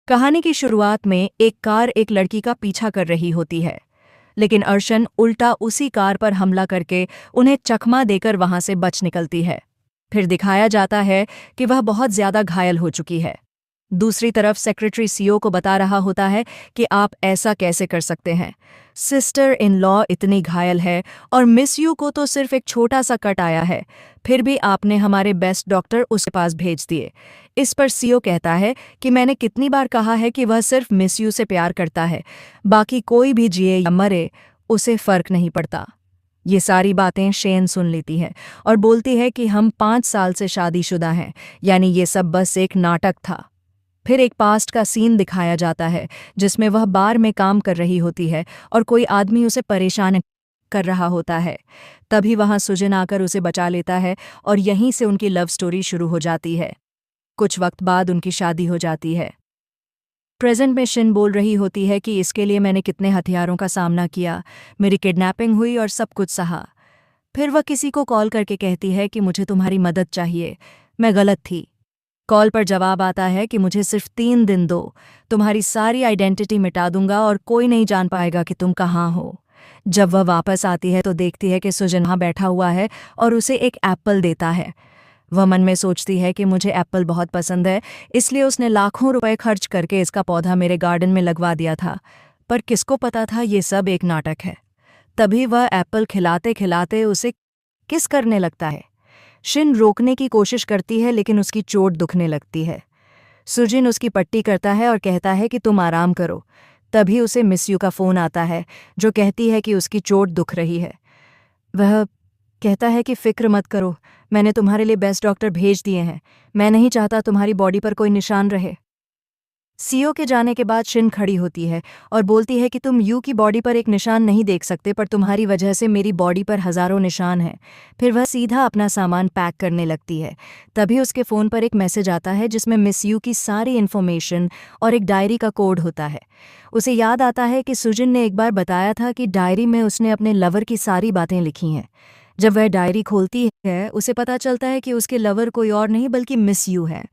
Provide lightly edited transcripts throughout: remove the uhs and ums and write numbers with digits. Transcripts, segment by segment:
कहानी की शुरुआत में एक कार एक लड़की का पीछा कर रही होती है, लेकिन अर्शन उल्टा उसी कार पर हमला करके उन्हें चकमा देकर वहां से बच निकलती है। फिर दिखाया जाता है कि वह बहुत ज्यादा घायल हो चुकी है। दूसरी तरफ सेक्रेटरी सीओ को बता रहा होता है कि आप ऐसा कैसे कर सकते हैं, सिस्टर इन लॉ इतनी घायल है और मिस यू को तो सिर्फ एक छोटा सा कट आया है, फिर भी आपने हमारे बेस्ट डॉक्टर उसके पास भेज दिए। इस पर सीओ कहता है कि मैंने कितनी बार कहा है कि वह सिर्फ मिस यू से प्यार करता है, बाकी कोई भी जिए या मरे उसे फर्क नहीं पड़ता। ये सारी बातें शेन सुन लेती है और बोलती है कि हम 5 साल से शादीशुदा हैं, यानी ये सब बस एक नाटक था। फिर एक पास्ट का सीन दिखाया जाता है जिसमें वह बार में काम कर रही होती है और कोई आदमी उसे परेशान कर रहा होता है। तभी वहां सुजन आकर उसे बचा लेता है और यहीं से उनकी लव स्टोरी शुरू हो जाती है। कुछ वक्त बाद उनकी शादी हो जाती है। प्रेजेंट में शिन बोल रही होती है कि इसके लिए मैंने कितने हथियारों का सामना किया, मेरी किडनैपिंग हुई और सब कुछ सहा। फिर वह किसी को कॉल करके कहती है कि मुझे तुम्हारी मदद चाहिए, मैं गलत थी। कॉल पर जवाब आता है कि मुझे सिर्फ 3 दिन दो, तुम्हारी सारी आइडेंटिटी मिटा दूंगा और कोई नहीं जान पाएगा कि तुम कहाँ हो। जब वह वापस आती है तो देखती है कि सुजन वहाँ बैठा हुआ है और उसे एक एप्पल देता है। वह मन में सोचती है कि मुझे एप्पल बहुत पसंद है, इसलिए उसने लाखों रुपए खर्च करके इसका पौधा मेरे गार्डन में लगवा दिया था। पर किसको पता था ये सब एक नाटक है। तभी वह एप्पल खिलाते खिलाते उसे किस करने लगता है। शिन रोकने की कोशिश करती है लेकिन उसकी चोट दुखने लगती है। सुजिन उसकी पट्टी करता है और कहता है कि तुम आराम करो। तभी उसे मिस यू का फ़ोन आता है जो कहती है कि उसकी चोट दुख रही है। वह कहता है कि फिक्र मत करो, मैंने तुम्हारे लिए बेस्ट डॉक्टर भेज दिए हैं, मैं नहीं चाहता तुम्हारी बॉडी पर कोई निशान रहे। सीओ के जाने के बाद शिन खड़ी होती है और बोलती है कि तुम यू की बॉडी पर एक निशान नहीं देख सकते, पर तुम्हारी वजह से मेरी बॉडी पर हज़ारों निशान हैं। फिर वह सीधा अपना सामान पैक करने लगती है। तभी उसके फ़ोन पर एक मैसेज आता है जिसमें मिस यू की सारी इन्फॉर्मेशन और एक डायरी का कोड होता है। उसे याद आता है कि सुजिन ने एक बार बताया था कि डायरी में उसने अपने लवर की सारी बातें लिखी हैं। जब वह डायरी खोलती है उसे पता चलता है कि उसके लवर कोई और नहीं बल्कि मिस यू है।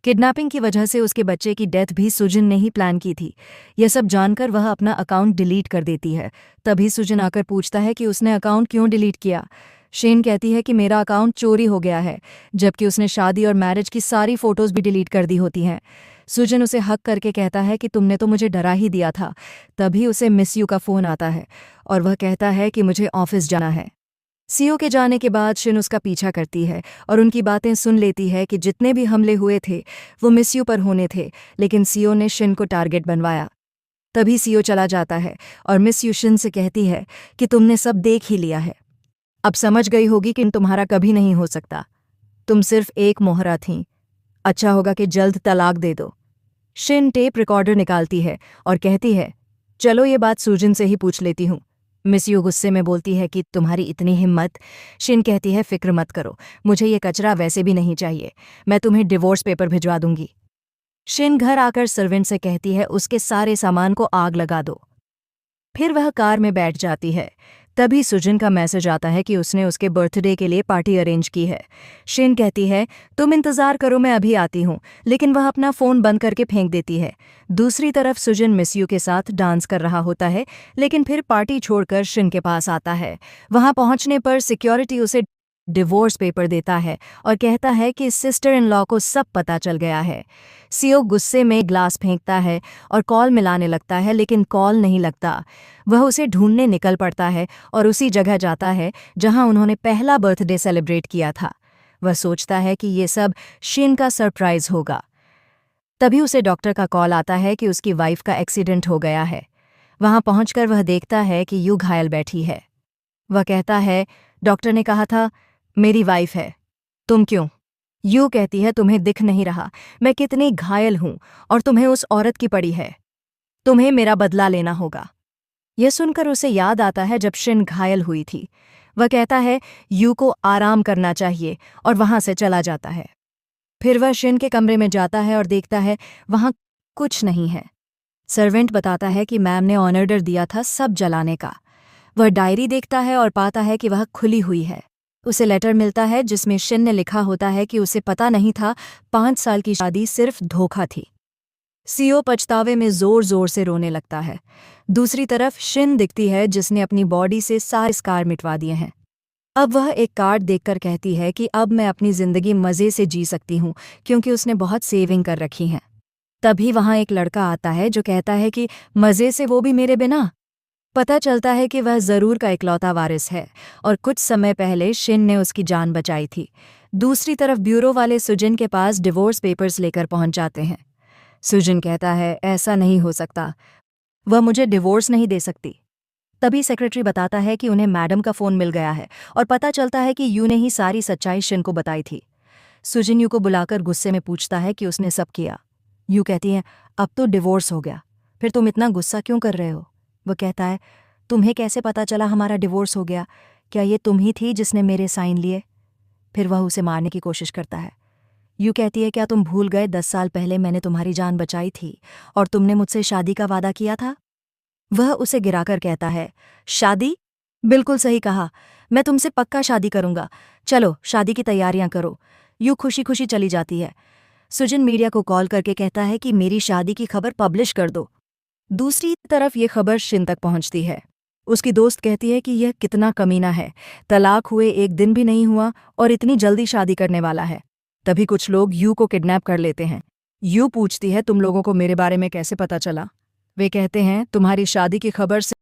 किडनैपिंग की वजह से उसके बच्चे की डेथ भी सुजिन ने ही प्लान की थी। यह सब जानकर वह अपना अकाउंट डिलीट कर देती है। तभी सुजिन आकर पूछता है कि उसने अकाउंट क्यों डिलीट किया। शेन कहती है कि मेरा अकाउंट चोरी हो गया है, जबकि उसने शादी और मैरिज की सारी फोटोज भी डिलीट कर दी होती हैं। सुजिन उसे हक करके कहता है कि तुमने तो मुझे डरा ही दिया था। तभी उसे मिस यू का फ़ोन आता है और वह कहता है कि मुझे ऑफिस जाना है। सीओ के जाने के बाद शिन उसका पीछा करती है और उनकी बातें सुन लेती है कि जितने भी हमले हुए थे वो मिस यू पर होने थे, लेकिन सीओ ने शिन को टारगेट बनवाया। तभी सीओ चला जाता है और मिस यू शिन से कहती है कि तुमने सब देख ही लिया है, अब समझ गई होगी कि तुम्हारा कभी नहीं हो सकता, तुम सिर्फ एक मोहरा थीं, अच्छा होगा कि जल्द तलाक दे दो। शिन टेप रिकॉर्डर निकालती है और कहती है चलो ये बात सुजिन से ही पूछ लेती हूँ। मिस यू गुस्से में बोलती है कि तुम्हारी इतनी हिम्मत। शिन कहती है फिक्र मत करो, मुझे ये कचरा वैसे भी नहीं चाहिए, मैं तुम्हें डिवोर्स पेपर भिजवा दूंगी। शिन घर आकर सर्वेंट से कहती है उसके सारे सामान को आग लगा दो। फिर वह कार में बैठ जाती है। तभी सुजिन का मैसेज आता है कि उसने उसके बर्थडे के लिए पार्टी अरेंज की है। शिन कहती है तुम इंतज़ार करो, मैं अभी आती हूँ, लेकिन वह अपना फ़ोन बंद करके फेंक देती है। दूसरी तरफ सुजिन मिस यू के साथ डांस कर रहा होता है, लेकिन फिर पार्टी छोड़कर शिन के पास आता है। वहां पहुंचने पर सिक्योरिटी उसे डिवोर्स पेपर देता है और कहता है कि सिस्टर इन लॉ को सब पता चल गया है। सीओ गुस्से में ग्लास फेंकता है और कॉल मिलाने लगता है, लेकिन कॉल नहीं लगता। वह उसे ढूंढने निकल पड़ता है और उसी जगह जाता है जहां उन्होंने पहला बर्थडे सेलिब्रेट किया था। वह सोचता है कि ये सब शिन का सरप्राइज होगा। तभी उसे डॉक्टर का कॉल आता है कि उसकी वाइफ का एक्सीडेंट हो गया है। वहां पहुंचकर वह देखता है कि यू घायल बैठी है। वह कहता है डॉक्टर ने कहा था मेरी वाइफ है, तुम क्यों? यू कहती है तुम्हें दिख नहीं रहा मैं कितनी घायल हूं और तुम्हें उस औरत की पड़ी है, तुम्हें मेरा बदला लेना होगा। यह सुनकर उसे याद आता है जब शिन घायल हुई थी। वह कहता है यू को आराम करना चाहिए और वहां से चला जाता है। फिर वह शिन के कमरे में जाता है और देखता है वहां कुछ नहीं है। सर्वेंट बताता है कि मैम ने ऑर्डर दिया था सब जलाने का। वह डायरी देखता है और पाता है कि वह खुली हुई है। उसे लेटर मिलता है जिसमें शिन ने लिखा होता है कि उसे पता नहीं था 5 साल की शादी सिर्फ धोखा थी। सीओ पछतावे में जोर जोर से रोने लगता है। दूसरी तरफ शिन दिखती है जिसने अपनी बॉडी से सारे स्कार मिटवा दिए हैं। अब वह एक कार्ड देखकर कहती है कि अब मैं अपनी जिंदगी मजे से जी सकती हूँ क्योंकि उसने बहुत सेविंग कर रखी हैं। तभी वहां एक लड़का आता है जो कहता है कि मजे से वो भी मेरे बिना। पता चलता है कि वह जरूर का इकलौता वारिस है और कुछ समय पहले शिन ने उसकी जान बचाई थी। दूसरी तरफ ब्यूरो वाले सुजिन के पास डिवोर्स पेपर्स लेकर पहुंच जाते हैं। सुजिन कहता है ऐसा नहीं हो सकता, वह मुझे डिवोर्स नहीं दे सकती। तभी सेक्रेटरी बताता है कि उन्हें मैडम का फ़ोन मिल गया है और पता चलता है कि यू ने ही सारी सच्चाई शिन को बताई थी। सुजिन यू को बुलाकर गुस्से में पूछता है कि उसने सब किया। यू कहती है अब तो डिवोर्स हो गया, फिर तुम इतना गुस्सा क्यों कर रहे हो? वह कहता है तुम्हें कैसे पता चला हमारा डिवोर्स हो गया? क्या ये तुम ही थी जिसने मेरे साइन लिए? फिर वह उसे मारने की कोशिश करता है। यू कहती है क्या तुम भूल गए 10 साल पहले मैंने तुम्हारी जान बचाई थी और तुमने मुझसे शादी का वादा किया था? वह उसे गिराकर कहता है शादी? बिल्कुल सही कहा, मैं तुमसे पक्का शादी करूंगा। चलो शादी की तैयारियां करो। यू खुशी खुशी चली जाती है। सुजिन मीडिया को कॉल करके कहता है कि मेरी शादी की खबर पब्लिश कर दो। दूसरी तरफ ये खबर शिन तक पहुंचती है। उसकी दोस्त कहती है कि यह कितना कमीना है, तलाक हुए 1 दिन भी नहीं हुआ और इतनी जल्दी शादी करने वाला है। तभी कुछ लोग यू को किडनैप कर लेते हैं। यू पूछती है तुम लोगों को मेरे बारे में कैसे पता चला? वे कहते हैं तुम्हारी शादी की खबर से